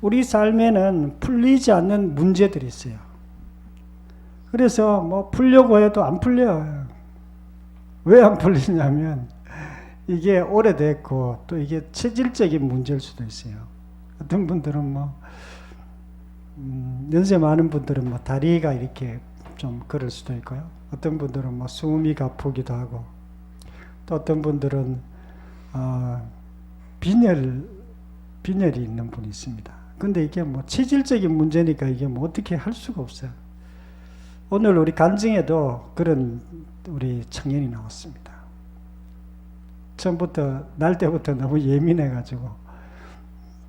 우리 삶에는 풀리지 않는 문제들이 있어요. 그래서 뭐 풀려고 해도 안 풀려요. 왜 안 풀리냐면 이게 오래됐고 또 이게 체질적인 문제일 수도 있어요. 어떤 분들은 뭐 연세 많은 분들은 뭐 다리가 이렇게 좀 그럴 수도 있고요. 어떤 분들은 뭐 숨이 가쁘기도 하고, 또 어떤 분들은 빈혈이 있는 분이 있습니다. 근데 이게 뭐 체질적인 문제니까 이게 뭐 어떻게 할 수가 없어요. 오늘 우리 간증에도 그런 우리 청년이 나왔습니다. 처음부터 날 때부터 너무 예민해가지고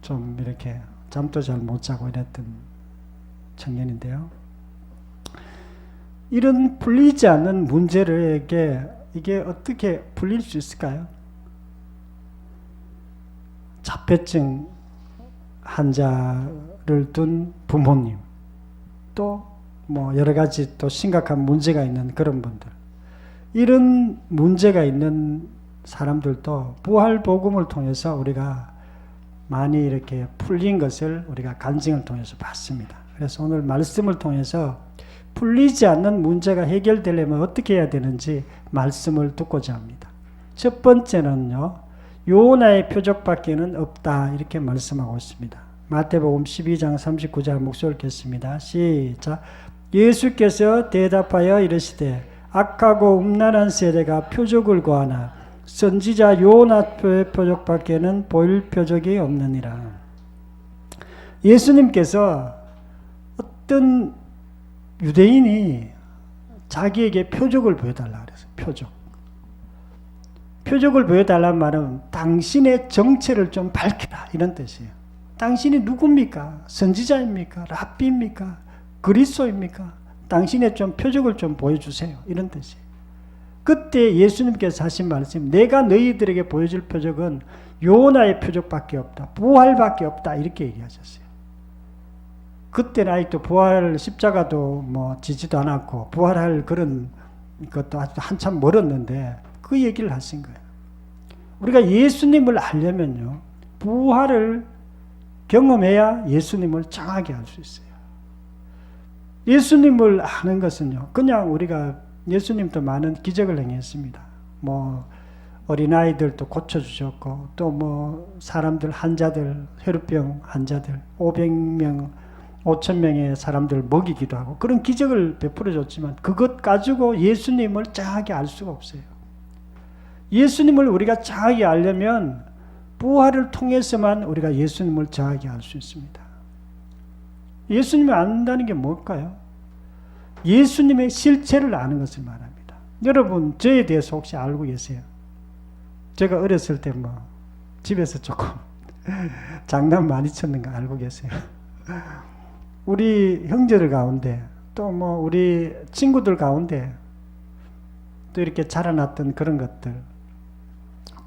좀 이렇게 잠도 잘 못 자고 이랬던 청년인데요. 이런 풀리지 않는 문제를 이게 어떻게 풀릴 수 있을까요? 자폐증 환자를 둔 부모님, 또 뭐 여러 가지 또 심각한 문제가 있는 그런 분들, 이런 문제가 있는 사람들도 부활 복음을 통해서 우리가 많이 이렇게 풀린 것을 우리가 간증을 통해서 봤습니다. 그래서 오늘 말씀을 통해서 풀리지 않는 문제가 해결되려면 어떻게 해야 되는지 말씀을 듣고자 합니다. 첫 번째는요, 요나의 표적밖에는 없다, 이렇게 말씀하고 있습니다. 마태복음 12장 39절 목소리를 읽겠습니다. 시작. 예수께서 대답하여 이르시되 악하고 음란한 세대가 표적을 구하나 선지자 요나의 표적밖에는 보일 표적이 없느니라. 예수님께서 어떤 유대인이 자기에게 표적을 보여달라 그랬어요. 표적을 보여달라는 말은 당신의 정체를 좀 밝혀라, 이런 뜻이에요. 당신이 누굽니까? 선지자입니까? 랍비입니까? 그리스도입니까? 당신의 좀 표적을 좀 보여주세요, 이런 뜻이에요. 그때 예수님께서 하신 말씀, 내가 너희들에게 보여줄 표적은 요나의 표적밖에 없다, 부활밖에 없다, 이렇게 얘기하셨어요. 그때는 아직도 부활 십자가도 뭐 지지도 않았고 부활할 그런 것도 아주 한참 멀었는데 그 얘기를 하신 거예요. 우리가 예수님을 알려면요, 부활을 경험해야 예수님을 정확히 알 수 있어요. 예수님을 아는 것은요, 그냥 우리가 예수님도 많은 기적을 행했습니다. 뭐 어린아이들도 고쳐주셨고, 또 뭐 사람들, 환자들, 혈우병 환자들 500명 5,000명의 사람들을 먹이기도 하고 그런 기적을 베풀어 줬지만 그것 가지고 예수님을 정확히 알 수가 없어요. 예수님을 우리가 정확히 알려면 부활을 통해서만 우리가 예수님을 정확히 알 수 있습니다. 예수님을 안다는 게 뭘까요? 예수님의 실체를 아는 것을 말합니다. 여러분, 저에 대해서 혹시 알고 계세요? 제가 어렸을 때 뭐 집에서 조금 장난 많이 쳤는 거 알고 계세요? 우리 형제들 가운데, 또 뭐 우리 친구들 가운데 또 이렇게 자라났던 그런 것들,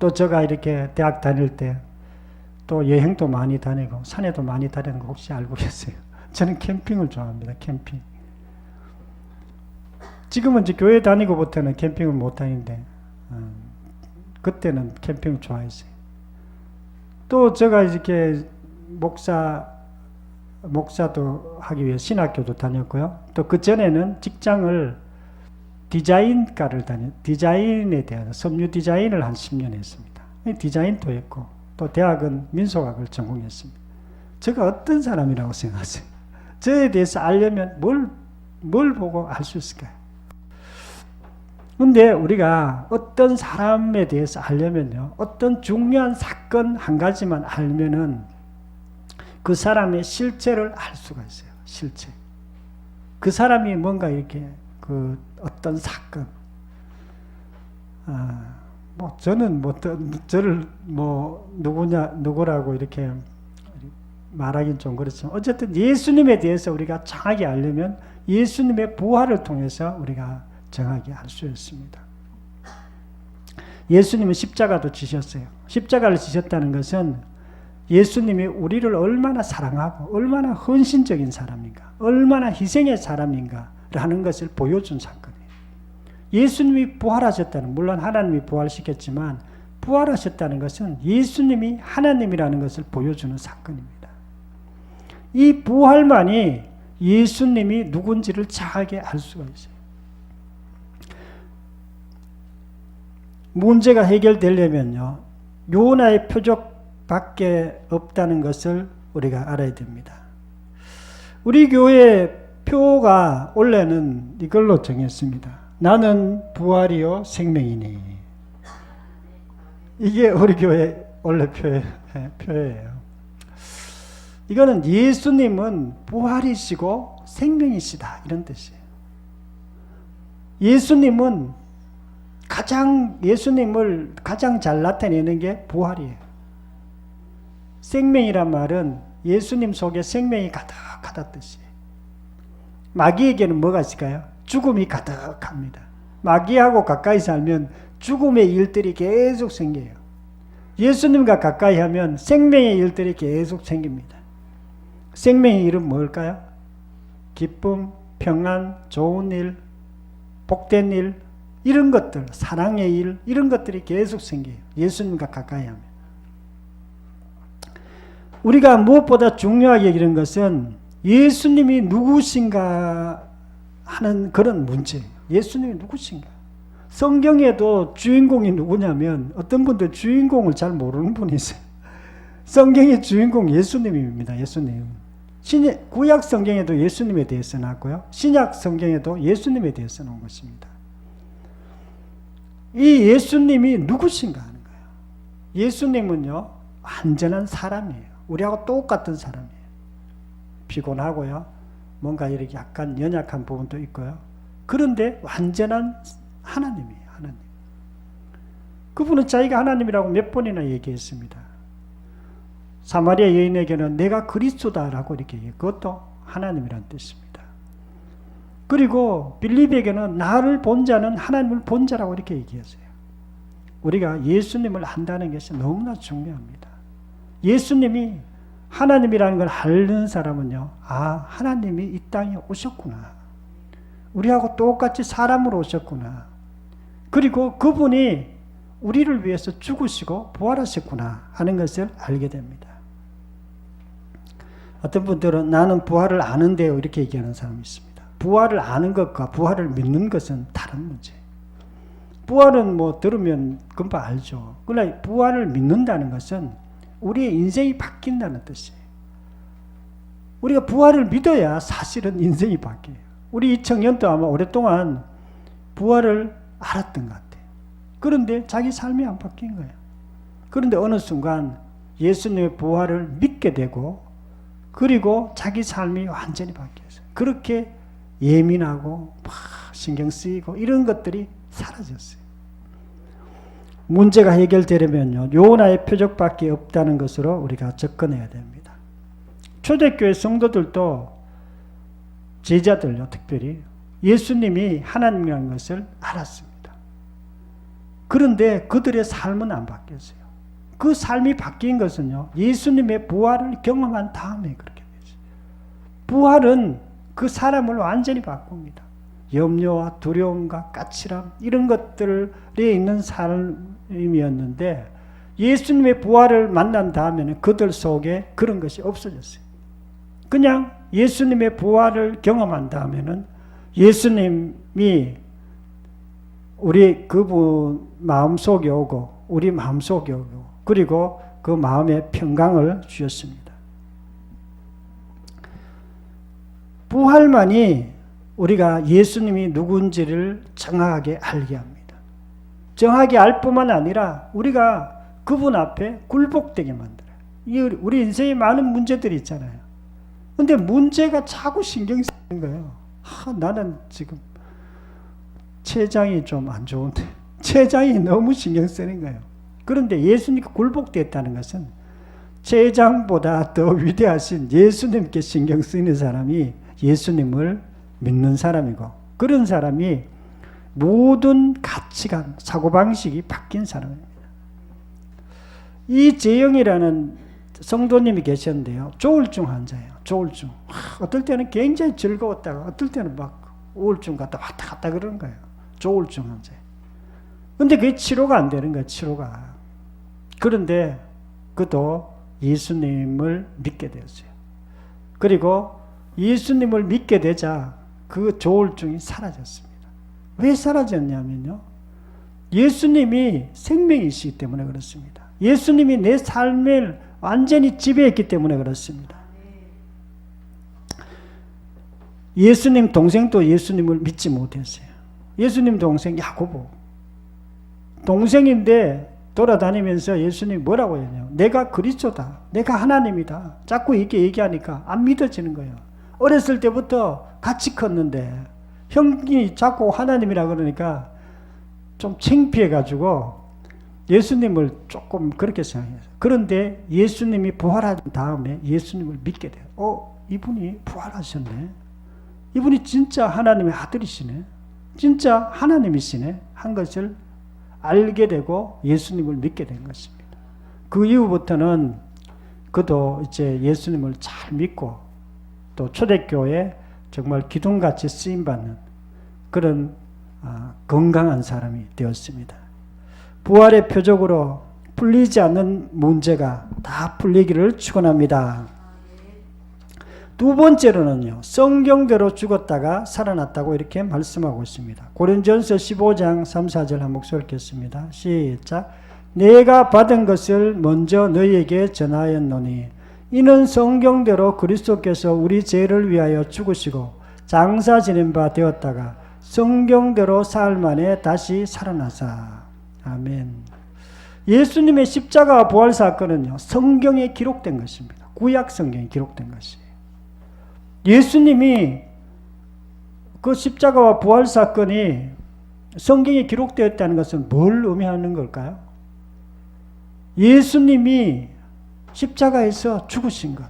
또 제가 이렇게 대학 다닐 때 또 여행도 많이 다니고 산에도 많이 다니는 거 혹시 알고 계세요? 저는 캠핑을 좋아합니다. 캠핑. 지금은 이제 교회 다니고부터는 캠핑을 못 다니는데 그때는 캠핑을 좋아했어요. 또 제가 이렇게 목사도 하기 위해 신학교도 다녔고요. 또 그 전에는 직장을 디자인에 대한 섬유 디자인을 한 10년 했습니다. 디자인도 했고, 또 대학은 민속학을 전공했습니다. 제가 어떤 사람이라고 생각하세요? 저에 대해서 알려면 뭘 보고 알 수 있을까요? 근데 우리가 어떤 사람에 대해서 알려면요, 어떤 중요한 사건 한 가지만 알면은 그 사람의 실체를 알 수가 있어요. 실체. 그 사람이 뭔가 이렇게 그 어떤 사건, 뭐 저는 뭐 저를 뭐 누구라고 이렇게 말하긴 좀 그렇지만 어쨌든 예수님에 대해서 우리가 정확히 알려면 예수님의 부활을 통해서 우리가 정확히 알 수 있습니다. 예수님은 십자가도 지셨어요. 십자가를 지셨다는 것은 예수님이 우리를 얼마나 사랑하고 얼마나 헌신적인 사람인가, 얼마나 희생의 사람인가 라는 것을 보여준 사건이에요. 예수님이 부활하셨다는, 물론 하나님이 부활시켰지만 부활하셨다는 것은 예수님이 하나님이라는 것을 보여주는 사건입니다. 이 부활만이 예수님이 누군지를 정확하게 알 수가 있어요. 문제가 해결되려면요, 요나의 표적밖에 없다는 것을 우리가 알아야 됩니다. 우리 교회 표가 원래는 이걸로 정했습니다. 나는 부활이요 생명이니. 이게 우리 교회 원래 표예요. 이거는 예수님은 부활이시고 생명이시다, 이런 뜻이에요. 예수님을 가장 잘 나타내는 게 부활이에요. 생명이란 말은 예수님 속에 생명이 가득하다 뜻이에요. 마귀에게는 뭐가 있을까요? 죽음이 가득합니다. 마귀하고 가까이 살면 죽음의 일들이 계속 생겨요. 예수님과 가까이 하면 생명의 일들이 계속 생깁니다. 생명의 일은 뭘까요? 기쁨, 평안, 좋은 일, 복된 일, 이런 것들, 사랑의 일, 이런 것들이 계속 생겨요. 예수님과 가까이 하면. 우리가 무엇보다 중요하게 여기는 것은 예수님이 누구신가 하는 그런 문제예요. 예수님이 누구신가? 성경에도 주인공이 누구냐면 어떤 분들 주인공을 잘 모르는 분이 있어요. 성경의 주인공 예수님입니다. 예수님. 구약 성경에도 예수님에 대해서 나왔고요. 신약 성경에도 예수님에 대해서 나온 것입니다. 이 예수님이 누구신가 하는 거예요. 예수님은요, 완전한 사람이에요. 우리하고 똑같은 사람이에요. 피곤하고요, 뭔가 이렇게 약간 연약한 부분도 있고요. 그런데 완전한 하나님이에요. 하나님. 그분은 자기가 하나님이라고 몇 번이나 얘기했습니다. 사마리아 여인에게는 내가 그리스도다라고 이렇게 얘기해요. 그것도 하나님이란 뜻입니다. 그리고 빌립에게는 나를 본 자는 하나님을 본 자라고 이렇게 얘기했어요. 우리가 예수님을 안다는 것이 너무나 중요합니다. 예수님이 하나님이라는 걸 아는 사람은요, 아, 하나님이 이 땅에 오셨구나. 우리하고 똑같이 사람으로 오셨구나. 그리고 그분이 우리를 위해서 죽으시고 부활하셨구나 하는 것을 알게 됩니다. 어떤 분들은 나는 부활을 아는데요, 이렇게 얘기하는 사람이 있습니다. 부활을 아는 것과 부활을 믿는 것은 다른 문제예요. 부활은 뭐 들으면 금방 알죠. 그러나 부활을 믿는다는 것은 우리의 인생이 바뀐다는 뜻이에요. 우리가 부활을 믿어야 사실은 인생이 바뀌어요. 우리 이 청년도 아마 오랫동안 부활을 알았던 것 같아요. 그런데 자기 삶이 안 바뀐 거예요. 그런데 어느 순간 예수님의 부활을 믿게 되고, 그리고 자기 삶이 완전히 바뀌었어요. 그렇게 예민하고 막 신경 쓰이고 이런 것들이 사라졌어요. 문제가 해결되려면요, 요나의 표적밖에 없다는 것으로 우리가 접근해야 됩니다. 초대교회 성도들도, 제자들요, 특별히 예수님이 하나님이라는 것을 알았습니다. 그런데 그들의 삶은 안 바뀌었어요. 그 삶이 바뀐 것은요, 예수님의 부활을 경험한 다음에 그렇게 됐어요. 부활은 그 사람을 완전히 바꿉니다. 염려와 두려움과 까칠함, 이런 것들에 있는 삶이었는데, 예수님의 부활을 만난 다음에는 그들 속에 그런 것이 없어졌어요. 그냥 예수님의 부활을 경험한 다음에는 예수님이 우리 그분 마음속에 오고, 우리 마음속에 오고, 그리고 그 마음에 평강을 주셨습니다. 부활만이 우리가 예수님이 누군지를 정확하게 알게 합니다. 정확하게 알 뿐만 아니라 우리가 그분 앞에 굴복되게 만들어요. 우리 인생에 많은 문제들이 있잖아요. 근데 문제가 자꾸 신경 쓰이는 거예요. 나는 지금 췌장이 좀 안 좋은데, 췌장이 너무 신경 쓰이는 거예요. 그런데 예수님께 굴복됐다는 것은 췌장보다 더 위대하신 예수님께 신경 쓰이는 사람이 예수님을 믿는 사람이고, 그런 사람이 모든 가치관, 사고방식이 바뀐 사람입니다. 이재영이라는 성도님이 계셨는데요, 조울증 환자예요. 조울증. 어떨 때는 굉장히 즐거웠다가 어떨 때는 막 우울증 갔다 왔다 갔다 그러는 거예요. 조울증 환자. 근데 그게 치료가 안 되는 거예요. 치료가. 그런데 그도 예수님을 믿게 되었어요. 그리고 예수님을 믿게 되자 그 조울증이 사라졌습니다. 왜 사라졌냐면요, 예수님이 생명이시기 때문에 그렇습니다. 예수님이 내 삶을 완전히 지배했기 때문에 그렇습니다. 예수님 동생도 예수님을 믿지 못했어요. 예수님 동생 야고보, 동생인데 돌아다니면서 예수님이 뭐라고 했냐면 내가 그리스도다, 내가 하나님이다, 자꾸 이렇게 얘기하니까 안 믿어지는 거예요. 어렸을 때부터 같이 컸는데 형이 자꾸 하나님이라 그러니까 좀 창피해가지고 예수님을 조금 그렇게 생각해요. 그런데 예수님이 부활한 다음에 예수님을 믿게 돼요. 이분이 부활하셨네, 이분이 진짜 하나님의 아들이시네, 진짜 하나님이시네 한 것을 알게 되고 예수님을 믿게 된 것입니다. 그 이후부터는 그도 이제 예수님을 잘 믿고 또 초대교회에 정말 기둥같이 쓰임받는 그런 건강한 사람이 되었습니다. 부활의 표적으로 풀리지 않는 문제가 다 풀리기를 축원합니다. 두 번째로는요, 성경대로 죽었다가 살아났다고 이렇게 말씀하고 있습니다. 고린전서 15장 3, 4절 한 목소리 읽겠습니다. 시작. 내가 받은 것을 먼저 너희에게 전하였노니 이는 성경대로 그리스도께서 우리 죄를 위하여 죽으시고 장사 지낸 바 되었다가 성경대로 사흘 만에 다시 살아나사. 아멘. 예수님의 십자가와 부활 사건은요, 성경에 기록된 것입니다. 구약 성경에 기록된 것이에요. 예수님이 그 십자가와 부활 사건이 성경에 기록되었다는 것은 뭘 의미하는 걸까요? 예수님이 십자가에서 죽으신 것,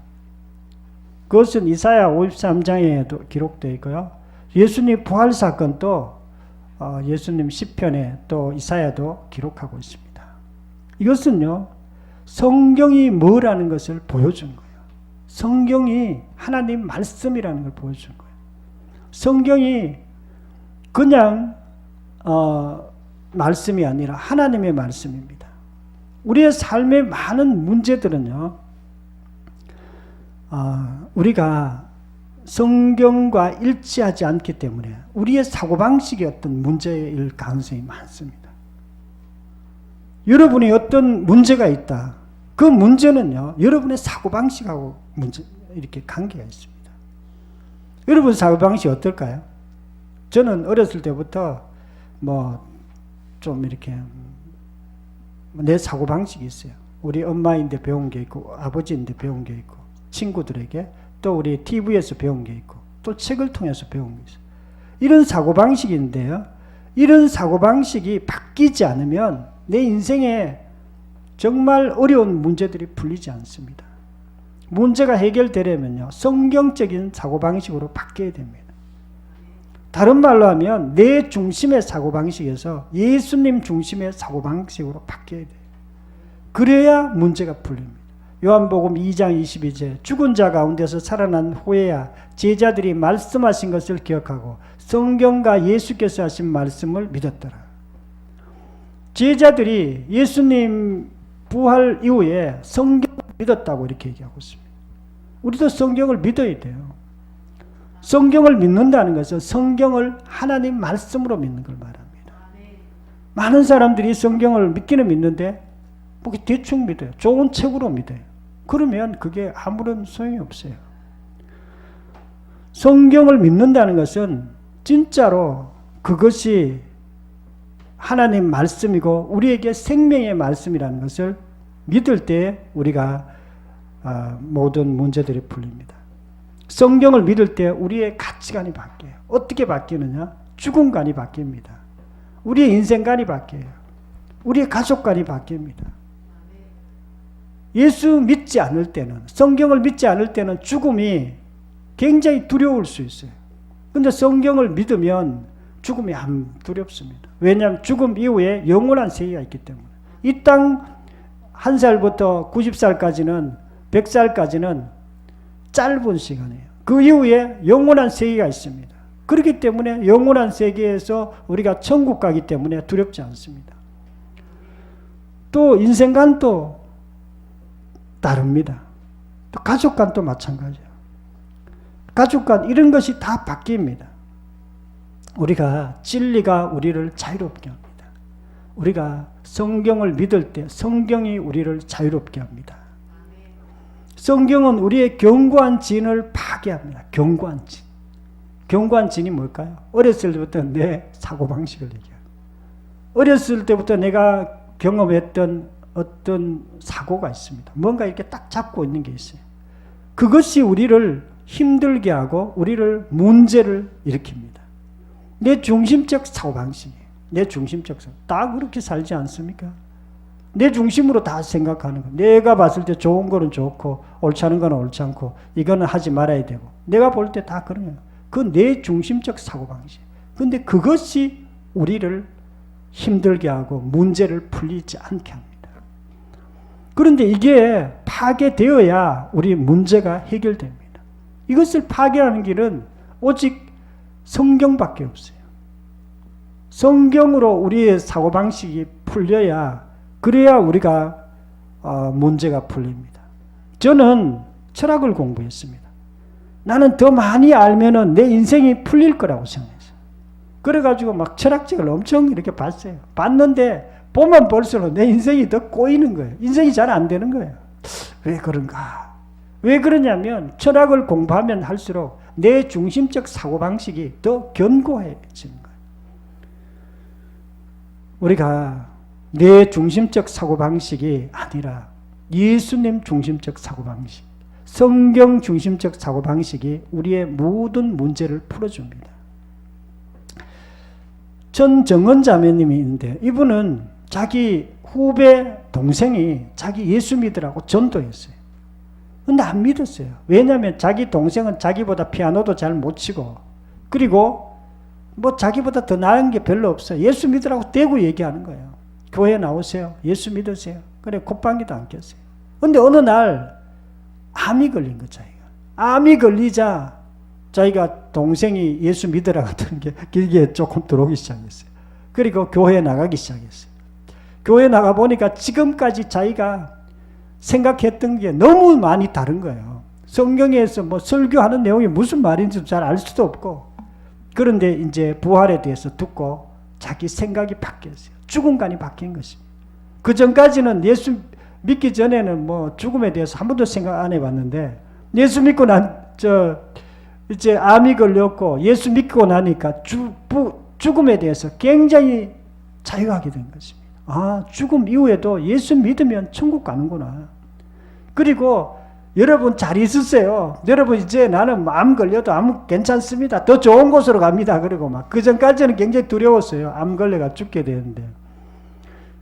그것은 이사야 53장에도 기록되어 있고요. 예수님 부활 사건도 예수님 시편에 또 이사야도 기록하고 있습니다. 이것은요, 성경이 뭐라는 것을 보여준 거예요. 성경이 하나님 말씀이라는 걸 보여준 거예요. 성경이 그냥 말씀이 아니라 하나님의 말씀입니다. 우리의 삶의 많은 문제들은요, 우리가 성경과 일치하지 않기 때문에 우리의 사고방식이 어떤 문제일 가능성이 많습니다. 여러분이 어떤 문제가 있다, 그 문제는요, 여러분의 사고방식하고 이렇게 관계가 있습니다. 여러분 사고방식이 어떨까요? 저는 어렸을 때부터 좀 이렇게 내 사고방식이 있어요. 우리 엄마인데 배운 게 있고, 아버지인데 배운 게 있고, 친구들에게, 또 우리 TV에서 배운 게 있고, 또 책을 통해서 배운 게 있어요. 이런 사고방식인데요, 이런 사고방식이 바뀌지 않으면 내 인생에 정말 어려운 문제들이 풀리지 않습니다. 문제가 해결되려면요, 성경적인 사고방식으로 바뀌어야 됩니다. 다른 말로 하면 내 중심의 사고방식에서 예수님 중심의 사고방식으로 바뀌어야 돼요. 그래야 문제가 풀립니다. 요한복음 2장 22절, 죽은 자 가운데서 살아난 후에야 제자들이 말씀하신 것을 기억하고 성경과 예수께서 하신 말씀을 믿었더라. 제자들이 예수님 부활 이후에 성경을 믿었다고 이렇게 얘기하고 있습니다. 우리도 성경을 믿어야 돼요. 성경을 믿는다는 것은 성경을 하나님 말씀으로 믿는 걸 말합니다. 많은 사람들이 성경을 믿기는 믿는데 대충 믿어요. 좋은 책으로 믿어요. 그러면 그게 아무런 소용이 없어요. 성경을 믿는다는 것은 진짜로 그것이 하나님 말씀이고 우리에게 생명의 말씀이라는 것을 믿을 때 우리가 모든 문제들이 풀립니다. 성경을 믿을 때 우리의 가치관이 바뀌어요. 어떻게 바뀌느냐? 죽음관이 바뀝니다. 우리의 인생관이 바뀌어요. 우리의 가족관이 바뀝니다. 예수 믿지 않을 때는, 성경을 믿지 않을 때는 죽음이 굉장히 두려울 수 있어요. 그런데 성경을 믿으면 죽음이 안 두렵습니다. 왜냐하면 죽음 이후에 영원한 세계가 있기 때문에. 이 땅 1살부터 90살까지는 100살까지는 짧은 시간이에요. 그 이후에 영원한 세계가 있습니다. 그렇기 때문에 영원한 세계에서 우리가 천국 가기 때문에 두렵지 않습니다. 또 인생관도 다릅니다. 또 가족관도 마찬가지예요. 가족관 이런 것이 다 바뀝니다. 우리가 진리가 우리를 자유롭게 합니다. 우리가 성경을 믿을 때 성경이 우리를 자유롭게 합니다. 성경은 우리의 견고한 진을 파괴합니다. 견고한 진. 견고한 진이 뭘까요? 어렸을 때부터 내 사고방식을 얘기해요. 어렸을 때부터 내가 경험했던 어떤 사고가 있습니다. 뭔가 이렇게 딱 잡고 있는 게 있어요. 그것이 우리를 힘들게 하고 우리를 문제를 일으킵니다. 내 중심적 사고방식이에요. 내 중심적 사고. 다 그렇게 살지 않습니까? 내 중심으로 다 생각하는 거. 내가 봤을 때 좋은 거는 좋고 옳지 않은 거는 옳지 않고 이거는 하지 말아야 되고 내가 볼 때 다 그런 거예요. 그건 내 중심적 사고방식. 근데 그것이 우리를 힘들게 하고 문제를 풀리지 않게 합니다. 그런데 이게 파괴되어야 우리 문제가 해결됩니다. 이것을 파괴하는 길은 오직 성경밖에 없어요. 성경으로 우리의 사고방식이 풀려야 그래야 우리가 문제가 풀립니다. 저는 철학을 공부했습니다. 나는 더 많이 알면은 내 인생이 풀릴 거라고 생각했어요. 그래가지고 막 철학책을 엄청 이렇게 봤어요. 봤는데 보면 볼수록 내 인생이 더 꼬이는 거예요. 인생이 잘 안 되는 거예요. 왜 그런가? 왜 그러냐면 철학을 공부하면 할수록 내 중심적 사고방식이 더 견고해지는 거예요. 우리가 내 중심적 사고방식이 아니라 예수님 중심적 사고방식, 성경 중심적 사고방식이 우리의 모든 문제를 풀어줍니다. 전정은 자매님이 있는데 이분은 자기 후배 동생이 자기 예수 믿으라고 전도했어요. 근데 안 믿었어요. 왜냐하면 자기 동생은 자기보다 피아노도 잘 못 치고 그리고 뭐 자기보다 더 나은 게 별로 없어요. 예수 믿으라고 대고 얘기하는 거예요. 교회 나오세요. 예수 믿으세요. 그래 콧방귀도 안 꼈어요. 근데 어느 날 암이 걸린 거 자기가. 암이 걸리자 자기가 동생이 예수 믿으라고 하던 게 길게 조금 들어오기 시작했어요. 그리고 교회에 나가기 시작했어요. 교회에 나가 보니까 지금까지 자기가 생각했던 게 너무 많이 다른 거예요. 성경에서 뭐 설교하는 내용이 무슨 말인지 잘 알 수도 없고 그런데 이제 부활에 대해서 듣고 자기 생각이 바뀌었어요. 죽음관이 바뀐 것입니다. 그 전까지는 예수 믿기 전에는 뭐 죽음에 대해서 한 번도 생각 안 해봤는데 예수 믿고 이제 암이 걸렸고 예수 믿고 나니까 죽음에 대해서 굉장히 자유하게 된 것입니다. 아, 죽음 이후에도 예수 믿으면 천국 가는구나. 그리고 여러분 잘 있으세요. 여러분 이제 나는 암 걸려도 암 괜찮습니다. 더 좋은 곳으로 갑니다. 그리고 막 그 전까지는 굉장히 두려웠어요. 암 걸려가 죽게 되는데.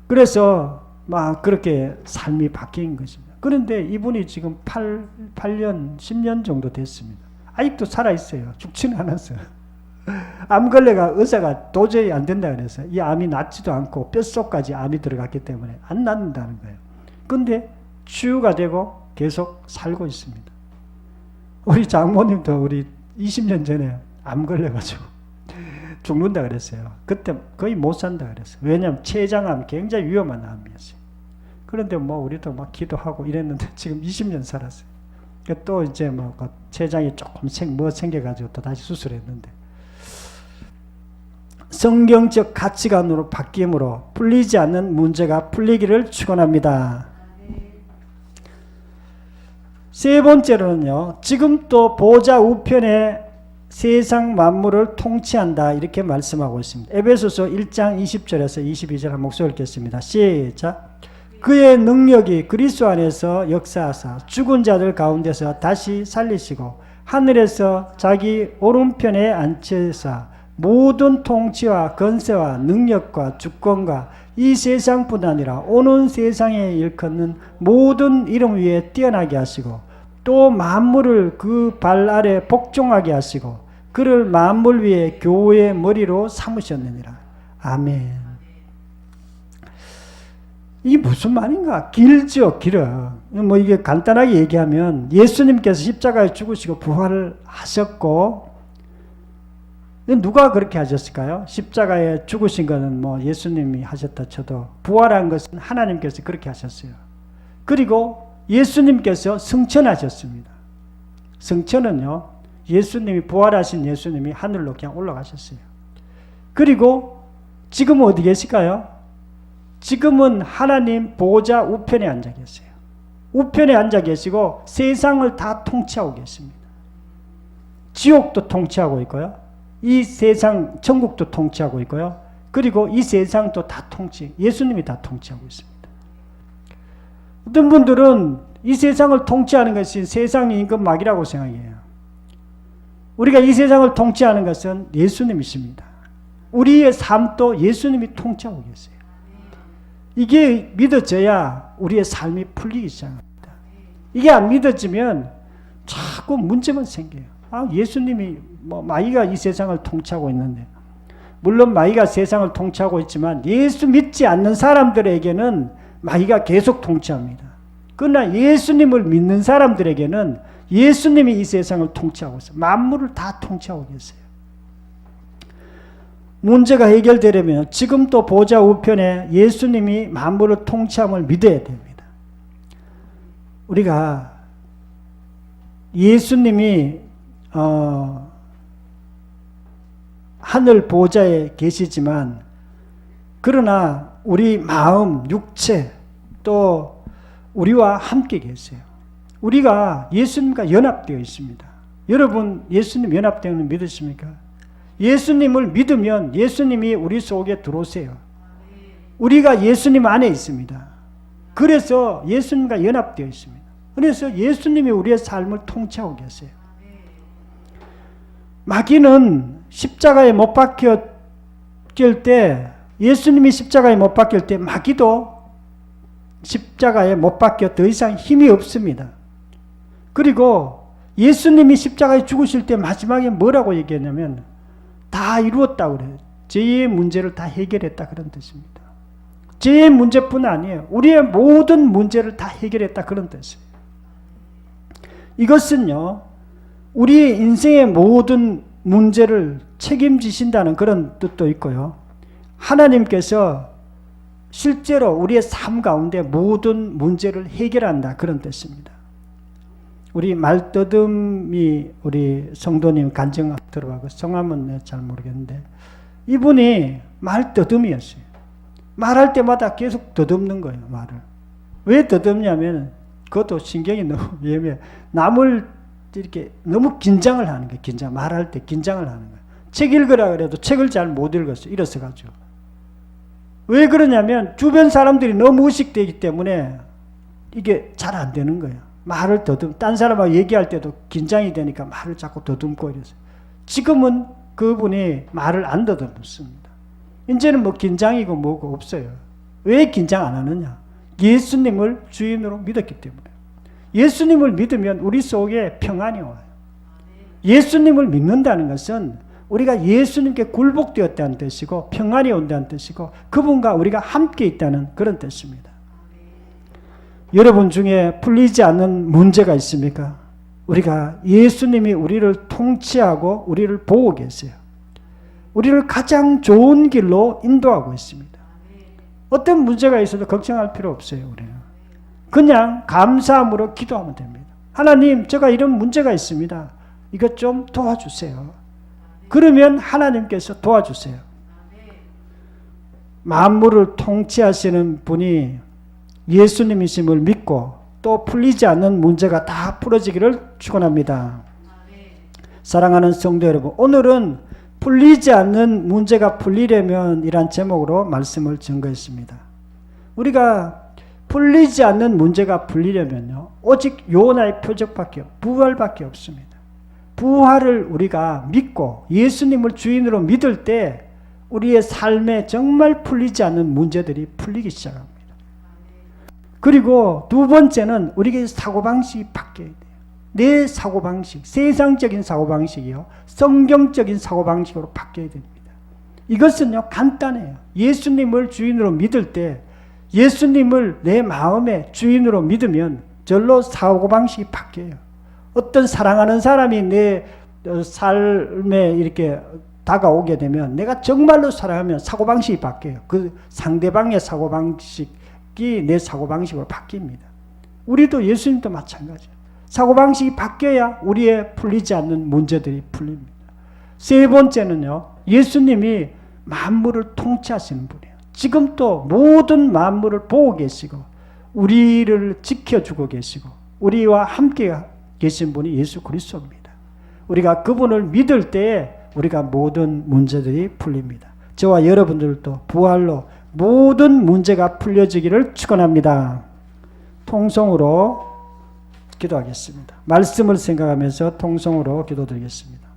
그래서 막 그렇게 삶이 바뀐 것입니다. 그런데 이분이 지금 8년, 10년 정도 됐습니다. 아직도 살아있어요. 죽지는 않았어요. 암 걸레가 의사가 도저히 안 된다 그래서 이 암이 낫지도 않고 뼛속까지 암이 들어갔기 때문에 안 낫는다는 거예요. 근데 치유가 되고 계속 살고 있습니다. 우리 장모님도 우리 20년 전에 암 걸려가지고 죽는다 그랬어요. 그때 거의 못 산다 그랬어요. 왜냐하면 췌장암 굉장히 위험한 암이었어요. 그런데 뭐 우리도 막 기도하고 이랬는데 지금 20년 살았어요. 또 이제 뭐 췌장이 조금 생겨가지고 또 다시 수술했는데 성경적 가치관으로 바뀜으로 풀리지 않는 문제가 풀리기를 축원합니다. 세 번째로는요, 지금 또 보좌 우편에 세상 만물을 통치한다 이렇게 말씀하고 있습니다. 에베소서 1장 20절에서 22절 한 목소리 읽겠습니다. 시작. 그의 능력이 그리스도 안에서 역사하사 죽은 자들 가운데서 다시 살리시고 하늘에서 자기 오른편에 앉히사 모든 통치와 권세와 능력과 주권과 이 세상뿐 아니라 오는 세상에 일컫는 모든 이름 위에 뛰어나게 하시고 또 만물을 그 발 아래 복종하게 하시고 그를 만물 위에 교회의 머리로 삼으셨느니라. 아멘. 이게 무슨 말인가? 길죠, 길어. 뭐 이게 간단하게 얘기하면 예수님께서 십자가에 죽으시고 부활을 하셨고 누가 그렇게 하셨을까요? 십자가에 죽으신 것은 뭐 예수님이 하셨다 쳐도 부활한 것은 하나님께서 그렇게 하셨어요. 그리고 예수님께서 승천하셨습니다. 승천은요, 예수님이 부활하신 예수님이 하늘로 그냥 올라가셨어요. 그리고 지금은 어디 계실까요? 지금은 하나님 보좌 우편에 앉아 계세요. 우편에 앉아 계시고 세상을 다 통치하고 계십니다. 지옥도 통치하고 있고요. 이 세상 천국도 통치하고 있고요. 그리고 이 세상도 다 예수님이 다 통치하고 있습니다. 어떤 분들은 이 세상을 통치하는 것이 세상의 임금막이라고 생각해요. 우리가 이 세상을 통치하는 것은 예수님이십니다. 우리의 삶도 예수님이 통치하고 계세요. 이게 믿어져야 우리의 삶이 풀리기 시작합니다. 이게 안 믿어지면 자꾸 문제만 생겨요. 예수님이 마귀가 이 세상을 통치하고 있는데, 물론 마귀가 세상을 통치하고 있지만 예수 믿지 않는 사람들에게는 마귀가 계속 통치합니다. 그러나 예수님을 믿는 사람들에게는 예수님이 이 세상을 통치하고 있어요. 만물을 다 통치하고 계세요. 문제가 해결되려면 지금도 보좌 우편에 예수님이 만물을 통치함을 믿어야 됩니다. 우리가 예수님이 하늘 보좌에 계시지만, 그러나 우리 마음, 육체 또 우리와 함께 계세요. 우리가 예수님과 연합되어 있습니다. 여러분 예수님 연합되어 있는 믿으십니까? 예수님을 믿으면 예수님이 우리 속에 들어오세요. 우리가 예수님 안에 있습니다. 그래서 예수님과 연합되어 있습니다. 그래서 예수님이 우리의 삶을 통치하고 계세요. 마귀는 십자가에 못 박힐 때, 예수님이 십자가에 못 박힐 때 마귀도 십자가에 못 박혀 더 이상 힘이 없습니다. 그리고 예수님이 십자가에 죽으실 때 마지막에 뭐라고 얘기했냐면 다 이루었다고 그래요. 죄의 문제를 다 해결했다, 그런 뜻입니다. 죄의 문제뿐 아니에요. 우리의 모든 문제를 다 해결했다, 그런 뜻이에요. 이것은요, 우리의 인생의 모든 문제를 책임지신다는 그런 뜻도 있고요. 하나님께서 실제로 우리의 삶 가운데 모든 문제를 해결한다, 그런 뜻입니다. 우리 말떠듬이 우리 성도님 간증 들어가고, 성함은 잘 모르겠는데 이분이 말떠듬이었어요. 말할 때마다 계속 더듬는 거예요, 말을. 왜 더듬냐면 그것도 신경이 너무 예민해. 남을 이렇게 너무 긴장을 하는 거예요. 말할 때 긴장을 하는 거예요. 책 읽으라 그래도 책을 잘 못 읽었어요. 일어서가지고. 왜 그러냐면 주변 사람들이 너무 의식되기 때문에 이게 잘 안 되는 거예요. 말을 딴 사람하고 얘기할 때도 긴장이 되니까 말을 자꾸 더듬고 이랬어요. 지금은 그분이 말을 안 더듬습니다. 이제는 뭐 긴장이고 뭐고 없어요. 왜 긴장 안 하느냐? 예수님을 주인으로 믿었기 때문에. 예수님을 믿으면 우리 속에 평안이 와요. 예수님을 믿는다는 것은 우리가 예수님께 굴복되었다는 뜻이고 평안이 온다는 뜻이고 그분과 우리가 함께 있다는 그런 뜻입니다. 여러분 중에 풀리지 않는 문제가 있습니까? 우리가 예수님이 우리를 통치하고 우리를 보고 계세요. 우리를 가장 좋은 길로 인도하고 있습니다. 어떤 문제가 있어도 걱정할 필요 없어요. 우리는 그냥 감사함으로 기도하면 됩니다. 하나님, 제가 이런 문제가 있습니다. 이것 좀 도와주세요. 그러면 하나님께서 도와주세요. 만물을 통치하시는 분이 예수님이심을 믿고 또 풀리지 않는 문제가 다 풀어지기를 축원합니다. 사랑하는 성도 여러분, 오늘은 풀리지 않는 문제가 풀리려면 이란 제목으로 말씀을 증거했습니다. 우리가 풀리지 않는 문제가 풀리려면요, 오직 요나의 표적밖에, 부활밖에 없습니다. 부활을 우리가 믿고 예수님을 주인으로 믿을 때 우리의 삶에 정말 풀리지 않는 문제들이 풀리기 시작합니다. 그리고 두 번째는 우리의 사고방식이 바뀌어야 돼요. 내 사고방식, 세상적인 사고방식이요, 성경적인 사고방식으로 바뀌어야 됩니다. 이것은요, 간단해요. 예수님을 주인으로 믿을 때, 예수님을 내 마음의 주인으로 믿으면 절로 사고방식이 바뀌어요. 어떤 사랑하는 사람이 내 삶에 이렇게 다가오게 되면 내가 정말로 사랑하면 사고방식이 바뀌어요. 그 상대방의 사고방식이 내 사고방식으로 바뀝니다. 우리도 예수님도 마찬가지예요. 사고방식이 바뀌어야 우리의 풀리지 않는 문제들이 풀립니다. 세 번째는요, 예수님이 만물을 통치하시는 분이에요. 지금 또 모든 만물을 보고 계시고 우리를 지켜주고 계시고 우리와 함께 계신 분이 예수 그리스도입니다. 우리가 그분을 믿을 때에 우리가 모든 문제들이 풀립니다. 저와 여러분들도 부활로 모든 문제가 풀려지기를 축원합니다. 통성으로 기도하겠습니다. 말씀을 생각하면서 통성으로 기도드리겠습니다.